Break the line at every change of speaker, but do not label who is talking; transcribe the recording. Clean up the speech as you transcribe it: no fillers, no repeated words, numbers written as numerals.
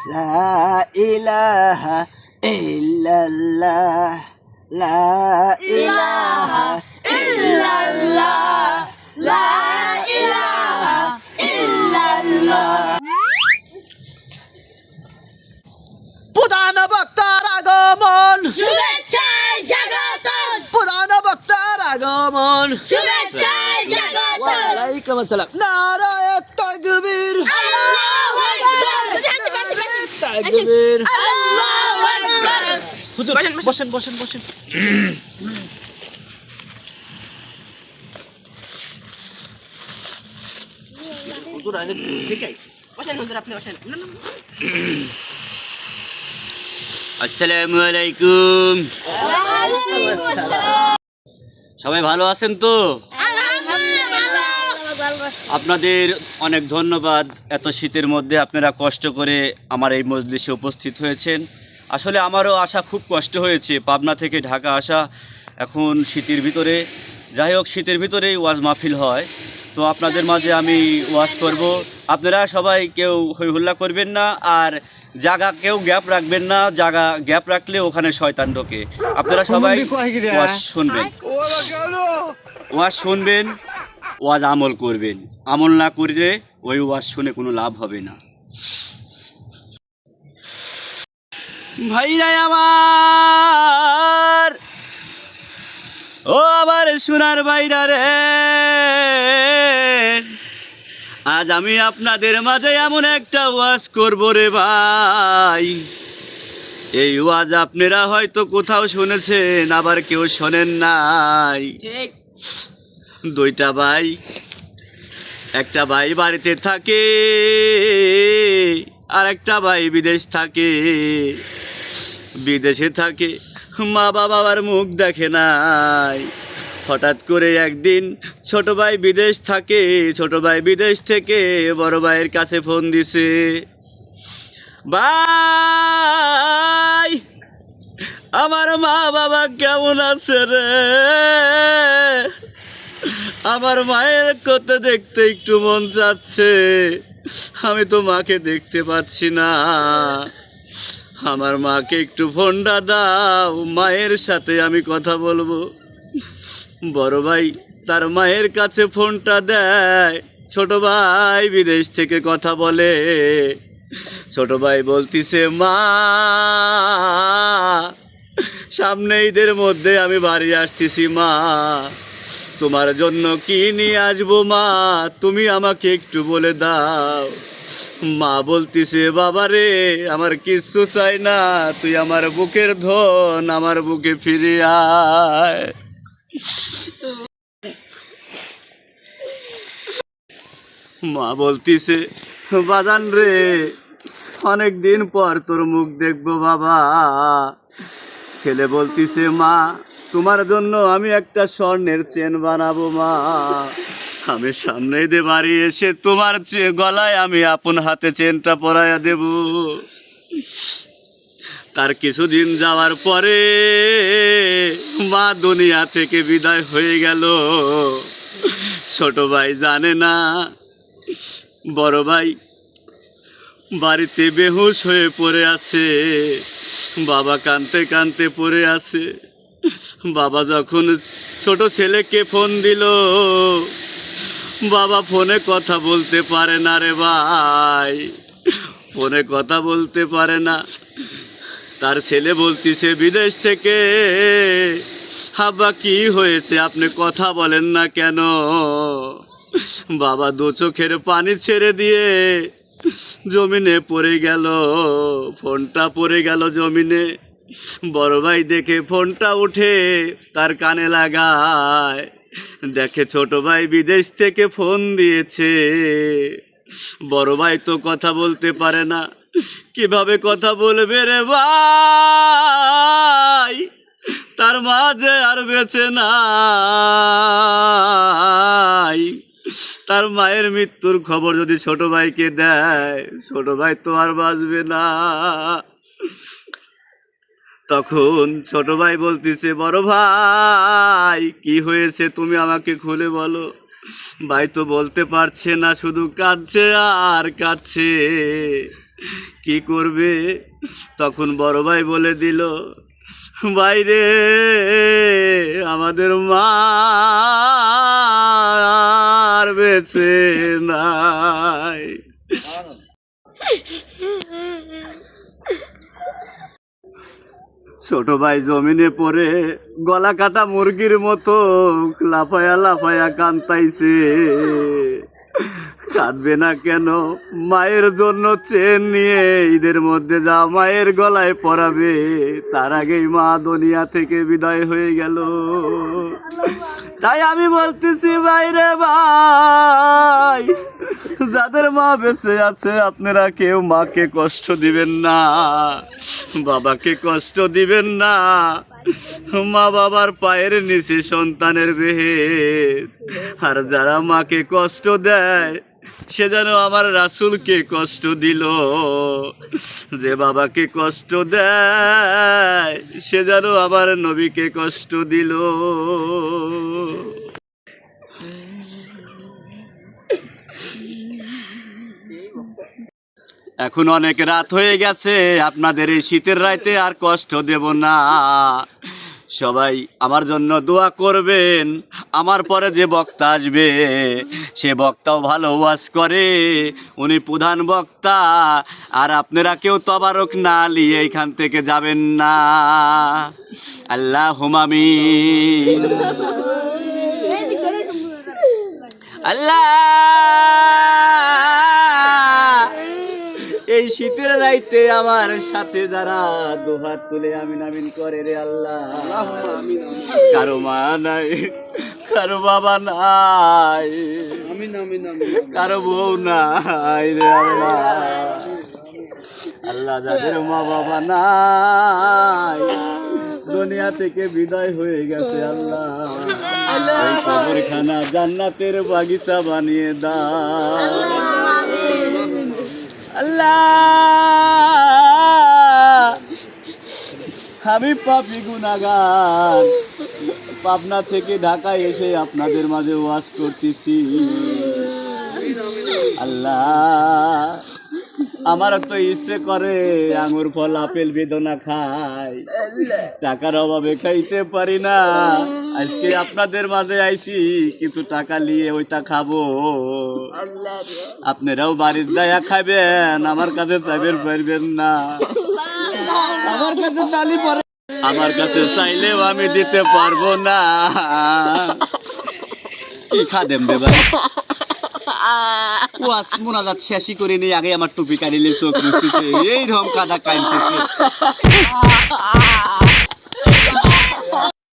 লা ইলাহা ইল্লাল্লাহ লা ইলাহা ইল্লাল্লাহ লা ইলাহা ইল্লাল্লাহ। প্রধান বক্তার আগমন,
শুভেচ্ছায় স্বাগতম,
প্রধান বক্তার আগমন,
শুভেচ্ছায় স্বাগতম।
ওয়ালাইকুম আসসালাম। নারায়ে তাকবীর,
আল্লাহু আকবার,
নারায়ে তাকবীর।
আল্লাহু আকবার।
হুজুর বসেন বসেন বসেন। হুজুর আগে ঠিক আছে, বসেন হুজুর, আপনি বসেন।
আসসালামু আলাইকুম। সবাই ভালো আছেন তো? আপনাদের অনেক ধন্যবাদ। এত শীতের মধ্যে আপনারা কষ্ট করে আমার এই মজলিসে উপস্থিত হয়েছেন। আসলে আমারও আসা খুব কষ্ট হয়েছে, পাবনা থেকে ঢাকা আসা এখন শীতের ভিতরে। যাই হোক, শীতের ভিতরেই ওয়াজ মাহফিল হয়, তো আপনাদের মাঝে আমি ওয়াজ করব। আপনারা সবাই কেউ হইহুল্লা করবেন না, আর জায়গা কেউ গ্যাপ রাখবেন না। জায়গা গ্যাপ রাখলে ওখানে শয়তান ঢোকে। আপনারা সবাই ওয়াজ শুনবেন, ওয়াজ শুনবেন, ওয়াজ আমল করবেন। আমল না করলে ওই ওয়াজ শুনে কোনো লাভ হবে না। ভাইরা আমার, ও আমার সোনার ভাইরা রে, আজ আমি আপনাদের মাঝে এমন একটা ওয়াজ করব রে ভাই। এই ওয়াজ আপনারা হয়তো কোথাও শুনেছেন, আবার কেউ শোনেন নাই।
ঠিক।
দুইটা ভাই, একটা ভাই বাড়িতে থাকে আর একটা ভাই বিদেশ থাকে। বিদেশে থাকে, মা বাবার মুখ দেখে নাই। হঠাৎ করে একদিন ছোট ভাই বিদেশ থাকে, ছোট ভাই বিদেশ থেকে বড় ভাইয়ের কাছে ফোন দিছে, ভাই আমার মা বাবা কেমন আছে রে? আমার মায়ের কথা দেখতে একটু মন চাচ্ছে, আমি তো মাকে দেখতে পাচ্ছি না। আমার মাকে একটু ফোনটা দাও, মায়ের সাথে আমি কথা বলবো। বড় ভাই তার মায়ের কাছে ফোনটা দেয়, ছোট ভাই বিদেশ থেকে কথা বলে। ছোট ভাই বলতিছে, মা সামনে ঈদের মধ্যে আমি বাড়ি আসতেছি, মা তোমার জন্য কি নিয়ে আসবো মা, তুমি আমাকে একটু বলে দাও। মা বলতিছে, বাবা রে আমার কিচ্ছু চাই না, তুই আমার বুকের ধন, আমার বুকে ফিরে আয়। মা বলতিছে, বাজান রে অনেক দিন পর তোর মুখ দেখবো বাবা। ছেলে বলতিছে, মা তোমার জন্য আমি একটা স্বর্ণের চেন বানাবো মা। আমি সামনে দিয়ে বাড়ি এসে তোমার গলায় আমি আপন হাতে চেনটা পরাইয়া দেব। তার কিছুদিন যাওয়ার পরে মা দুনিয়া থেকে বিদায় হয়ে গেল। ছোট ভাই জানে না, বড় ভাই বাড়িতে বেহুশ হয়ে পড়ে আছে। বাবা কাঁদতে কাঁদতে পড়ে আছে। বাবা যখন ছোট ছেলেকে ফোন দিল, বাবা ফোনে কথা বলতে পারে না রে ভাই, ফোনে কথা বলতে পারে না। তার ছেলে বলতিছে বিদেশ থেকে, আব্বা কি হয়েছে, আপনি কথা বলেন না কেন? বাবা দু চোখের পানি ছেড়ে দিয়ে জমিনে পড়ে গেল, ফোনটা পড়ে গেল জমিনে। বড় ভাই দেখে ফোনটা উঠে তার কানে লাগায়, দেখে ছোট ভাই বিদেশ থেকে ফোন দিয়েছে। বড় ভাই তো কথা বলতে পারে না, কিভাবে কথা বলবে রে ভাই? তার মা যে আর বেঁচে নাই। তার মায়ের মৃত্যুর খবর যদি ছোট ভাইকে দেয়, ছোট ভাই তো আর বাঁচবে না। তখন ছোট ভাই বলতেছে, বড় ভাই কি হয়েছে তুমি আমাকে খুলে বলো। ভাই তো বলতে পারছে না, শুধু কাঁদছে আর কাঁদছে। কি করবে? তখন বড় ভাই বলে দিল, বাইরে আমাদের মা আর বেঁচে নাই। ছোট ভাই জমিনে পড়ে গলা কাটা মুরগির মতো লাফায়া লাফায়া কান্তাইছে। কাঁদবে না কেন? মায়ের জন্য চেন নিয়ে ঈদের মধ্যে যা মায়ের গলায় পরাবে, তার আগেই মা দুনিয়া থেকে বিদায় হয়ে গেল। তাই আমি বলতেছি, ভাইরে ভাই, যাদের মা বেঁচে আছে আপনারা কেউ মাকে কষ্ট দিবেন না, বাবাকে কষ্ট দিবেন না। মা বাবার পায়ের নিচে সন্তানের বেহেস। আর যারা মাকে কষ্ট দেয় সে যেন আমার রাসূলকে কষ্ট দিল, যে বাবাকে কষ্ট দেয় সে যেন আমার নবীকে কষ্ট দিল। এখন অনেক রাত হয়ে গেছে, আপনাদের এই শীতের রাতে আর কষ্ট দেব না। সবাই আমার জন্য দোয়া করবেন। আমার পরে যে বক্তা আসবে সে বক্তাও ভালো ওয়াজ করে, উনি প্রধান বক্তা। আর আপনারা কেউ তবারক না নিয়ে এইখান থেকে যাবেন না। আল্লাহুম্মা আমিন। আল্লাহ, এই শীতের রাইতে আমার সাথে যারা দুহাত তুলে আমিন আমিন করে রে আল্লাহ, কারো মা নাই, কারো বাবা নাই, কারো বউ নাই রে আল্লাহ। আল্লাহ, যাদের মা বাবা নাই, দুনিয়া থেকে বিদায় হয়ে গেছে আল্লাহ, ওই কবরখানা জান্নাতের বাগিচা বানিয়ে দাও আল্লাহ। আমি পাপী গুনাহগার, পাবনা থেকে ঢাকায় এসে আপনাদের মাঝে ওয়াজ করতেছি। আল্লাহ, আমার তো ইচ্ছে করে আঙুর ফল আপেল বেদনা খাই, টাকার অভাবে খাইতে পারি না। আজকে আপনাদের মাঝে আইছি, কিন্তু টাকা নিয়ে ওইটা খাবো। আপনারাও বাড়ির দায়া খাবেন, আমার কাছে চাইবেন পারবেন না। আমার কাছে চালি পরে, আমার কাছে চাইলেও আমি দিতে পারবো না। কি খাদেম রে ভাই? ওয়াজ মোনাজাত শেষই করে নিয়ে আগে আমার টুপি কাটিলে চোখ মুছতেছে, এই রকম কাদা কাইনতেছে।